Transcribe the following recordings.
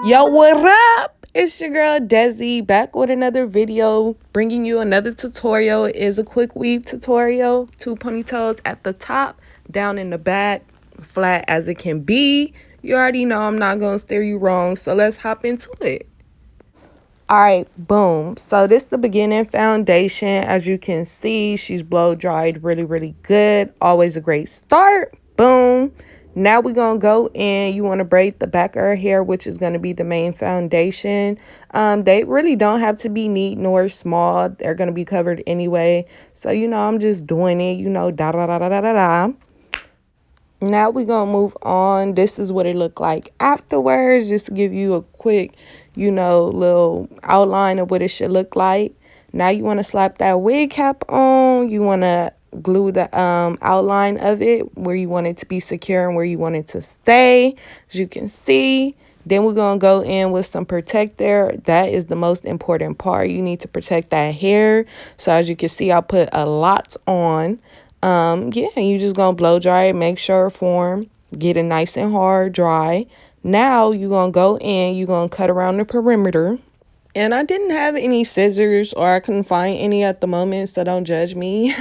Yo, what up? It's your girl Desi back with another video, bringing you another tutorial. It is a quick weave tutorial. 2 ponytails at the top, down in the back, flat as it can be. You already know I'm not gonna steer you wrong, so let's hop into it. Alright, boom. So this is the beginning foundation. As you can see, she's blow dried really good. Always a great start. Boom. Now we're going to go in. You want to braid the back of her hair, which is going to be the main foundation. They really don't have to be neat nor small. They're going to be covered anyway. So, I'm just doing it, da-da-da-da-da-da-da. Now we're going to move on. This is what it looked like afterwards, just to give you a quick, little outline of what it should look like. Now you want to slap that wig cap on. You want to glue the outline of it where you want it to be secure and where you want it to stay, as you can see. Then we're going to go in with some protector. That is the most important part. You need to protect that hair. So as you can see, I put a lot on. Yeah, you just gonna blow dry it, make sure it form, get it nice and hard, dry. Now you're gonna go in, you're gonna cut around the perimeter. And I didn't have any scissors, or I couldn't find any at the moment, so don't judge me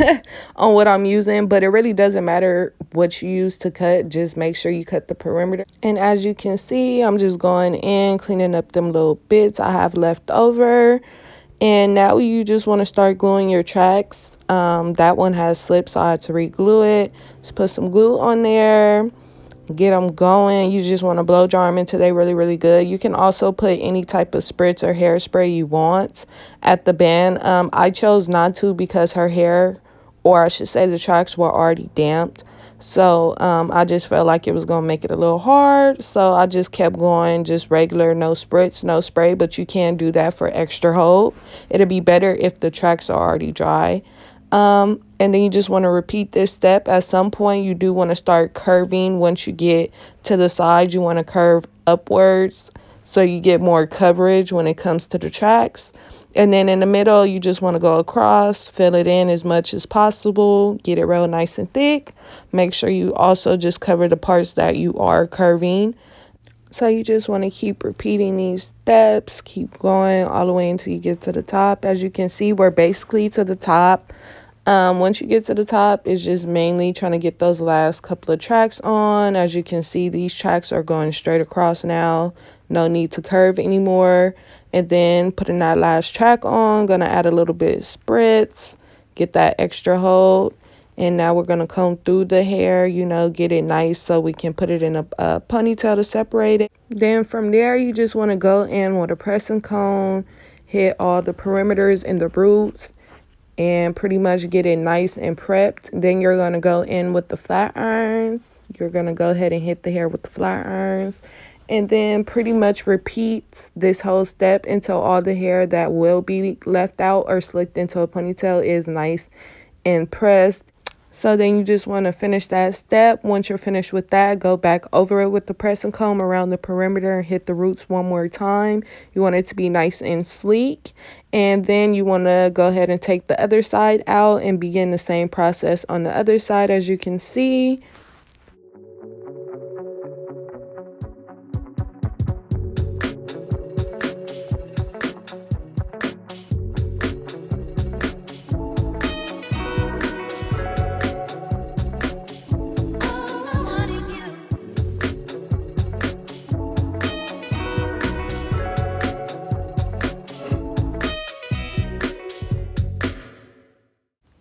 on what I'm using. But it really doesn't matter what you use to cut, just make sure you cut the perimeter. And as you can see, I'm just going in, cleaning up them little bits I have left over. And now you just want to start gluing your tracks. That one has slipped, so I had to re-glue it. Just put some glue on there. Get them going. You just want to blow dry them until they really good. You can also put any type of spritz or hairspray you want at the band. I chose not to because her hair, or I should say the tracks, were already damped. So I just felt like it was going to make it a little hard. So I just kept going, just regular, no spritz, no spray. But you can do that for extra hold. It'll be better if the tracks are already dry. And then you just want to repeat this step. At some point, you do want to start curving. Once you get to the side, you want to curve upwards so you get more coverage when it comes to the tracks. And then in the middle, you just want to go across, fill it in as much as possible, get it real nice and thick. Make sure you also just cover the parts that you are curving. So you just want to keep repeating these steps, keep going all the way until you get to the top. As you can see, we're basically to the top. Once you get to the top, it's just mainly trying to get those last couple of tracks on. As you can see, these tracks are going straight across now. No need to curve anymore. And then putting that last track on, gonna add a little bit of spritz, get that extra hold. And now we're gonna comb through the hair, get it nice so we can put it in a ponytail to separate it. Then from there, you just want to go in with a pressing comb, hit all the perimeters and the roots, and pretty much get it nice and prepped. Then you're going to go in with the flat irons. You're going to go ahead and hit the hair with the flat irons. And then pretty much repeat this whole step until all the hair that will be left out or slicked into a ponytail is nice and pressed. So then you just want to finish that step. Once you're finished with that, go back over it with the pressing comb around the perimeter and hit the roots one more time. You want it to be nice and sleek. And then you want to go ahead and take the other side out and begin the same process on the other side, as you can see.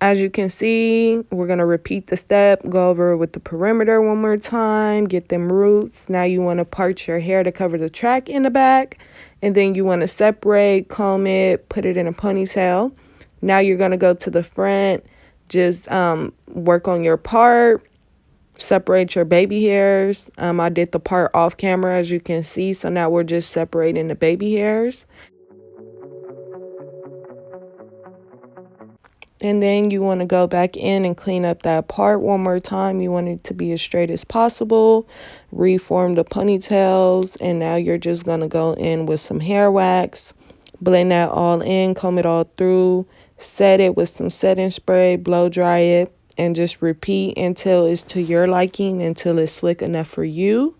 As you can see, we're going to repeat the step, go over with the perimeter one more time, get them roots. Now you want to part your hair to cover the track in the back. And then you want to separate, comb it, put it in a ponytail. Now you're going to go to the front, just work on your part, separate your baby hairs. I did the part off camera, as you can see. So now we're just separating the baby hairs. And then you want to go back in and clean up that part one more time. You want it to be as straight as possible. Reform the ponytails. And now you're just going to go in with some hair wax. Blend that all in. Comb it all through. Set it with some setting spray. Blow dry it. And just repeat until it's to your liking. Until it's slick enough for you.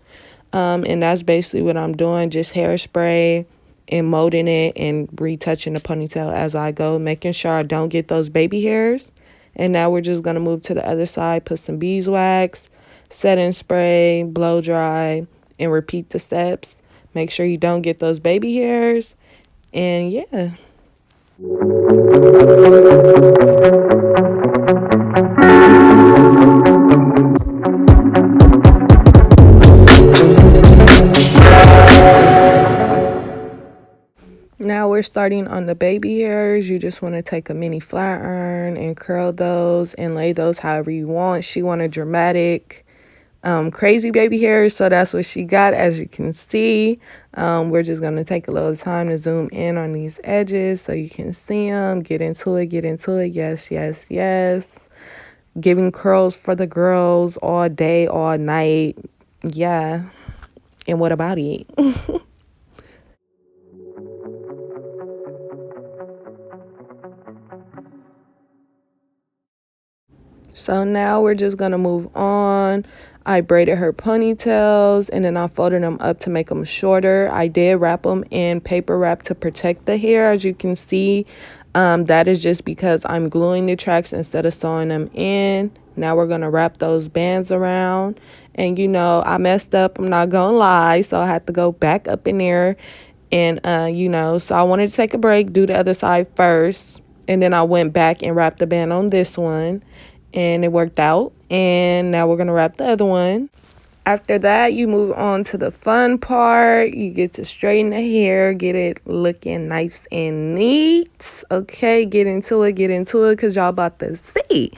And that's basically what I'm doing, just hairspray and molding it and retouching the ponytail as I go, making sure I don't get those baby hairs. And now we're just going to move to the other side, put some beeswax, setting spray, blow dry, and repeat the steps. Make sure you don't get those baby hairs. And yeah. Now we're starting on the baby hairs. You just want to take a mini flat iron and curl those and lay those however you want. She wanted dramatic, crazy baby hairs, so that's what she got. As you can see, we're just going to take a little time to zoom in on these edges so you can see them. Get into it, get into it. Yes, yes, yes. Giving curls for the girls all day, all night. Yeah. And what about it? So now we're just going to move on. I braided her ponytails and then I folded them up to make them shorter. I did wrap them in paper wrap to protect the hair. As you can see, that is just because I'm gluing the tracks instead of sewing them in. Now we're going to wrap those bands around. And you know, I messed up. I'm not going to lie. So I had to go back up in there. And, so I wanted to take a break, do the other side first. And then I went back and wrapped the band on this one. And it worked out. And now we're going to wrap the other one. After that, you move on to the fun part. You get to straighten the hair, get it looking nice and neat. Okay, get into it, because y'all about to see.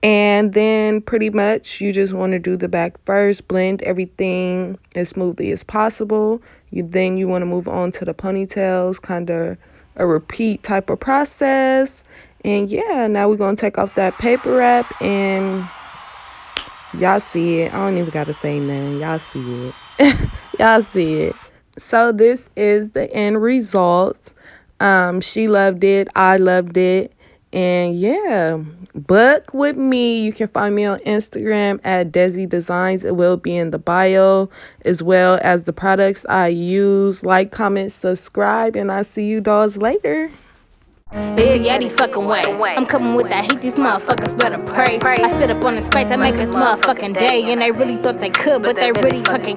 And then pretty much you just want to do the back first, blend everything as smoothly as possible. Then you want to move on to the ponytails, kind of a repeat type of process. And yeah, now we're going to take off that paper wrap and y'all see it. I don't even got to say nothing. Y'all see it. Y'all see it. So this is the end result. She loved it. I loved it. And yeah, book with me. You can find me on Instagram at Desi Designs. It will be in the bio, as well as the products I use. Like, comment, subscribe, and I'll see you dolls later. It's a Yeti fucking way. I'm coming with that heat, these motherfuckers better pray. I sit up on this fight, I make this motherfucking day. And they really thought they could, but they really fucking